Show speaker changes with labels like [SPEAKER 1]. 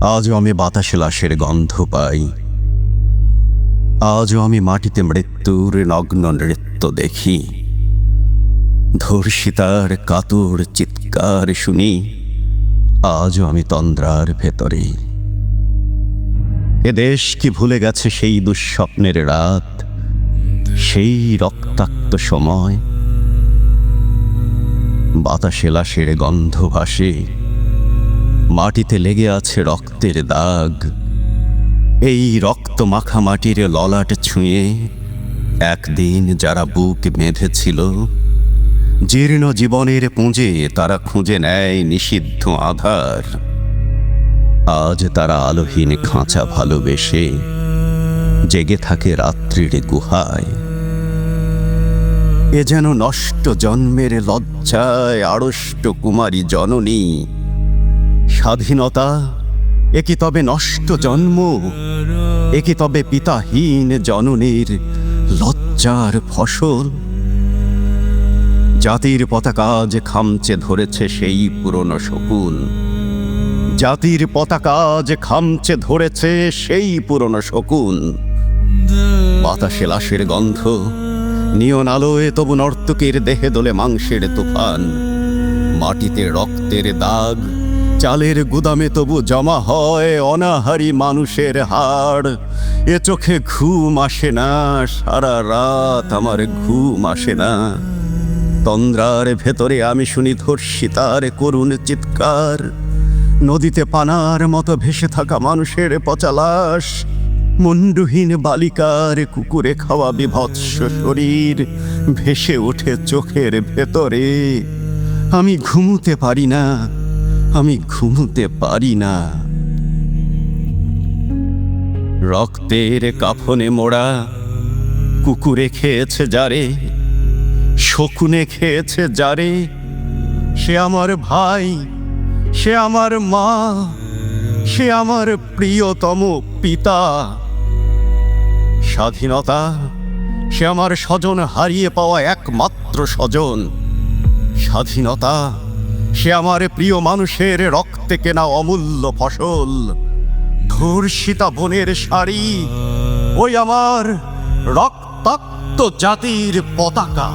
[SPEAKER 1] আজও আমি বাতাসে লাশের গন্ধ পাই। আজও আমি মাটিতে মৃত্যুর নগ্ন নৃত্য দেখি। ধর্ষিতার কাতর চিৎকার শুনি। আজও আমি তন্দ্রার ভেতরে। এ দেশ কি ভুলে গেছে সেই দুঃস্বপ্নের রাত, সেই রক্তাক্ত সময়? বাতাসে লাশের গন্ধ ভাসে, মাটিতে লেগে আছে রক্তের দাগ। এই রক্ত মাখা মাটির ললাট ছুঁয়ে একদিন যারা বুক বেঁধেছিল, জীর্ণ জীবনের পুঁজে তারা খুঁজে নেয় নিষিদ্ধ আধার। আজ তারা আলোহীন খাঁচা ভালোবেসে জেগে থাকে রাত্রির গুহায়। এ যেন নষ্ট জন্মের লজ্জায় আড়ষ্ট কুমারী জননী। স্বাধীনতা এ কি তবে নষ্ট জন্ম? এ কি তবে পিতাহীন জননীর লজ্জার ফসল? জাতির পতাকা যে খামচে ধরেছে সেই পুরনো শকুন, জাতির পতাকা যে খামচে ধরেছে সেই পুরনো শকুন। বাতাসে লাশের গন্ধ, নিয়ন আলোয় তবু নর্তকীর দেহে দোলে মাংসের তুফান। মাটিতে রক্তের দাগ, চালের গুদামে তবু জমা হয় অনাহারী মানুষের হাড়। এ চোখে ঘুম আসে না, সারা রাত আমার ঘুম আসে না। তন্দ্রার ভেতরে আমি শুনি ধর্ষিতার করুণ চিৎকার। নদীতে পানার মতো ভেসে থাকা মানুষের পচা লাশ, মুন্ডুহীন বালিকার কুকুরে খাওয়া বিভৎস শরীর ভেসে ওঠে চোখের ভেতরে। আমি ঘুমোতে পারি না, আমি ঘুমোতে পারি না। রক্তের কাফনে মোড়া কুকুরে খেয়েছে যারে, শকুনে খেয়েছে যারে, সে আমার ভাই, সে আমার মা, সে আমার প্রিয়তম পিতা। স্বাধীনতা সে আমার স্বজন হারিয়ে পাওয়া একমাত্র স্বজন। স্বাধীনতা সে আমার প্রিয় মানুষের রক্তে কেনা অমূল্য ফসল। ধর্ষিতা বোনের শাড়ি, ওই আমার রক্তাক্ত জাতির পতাকা।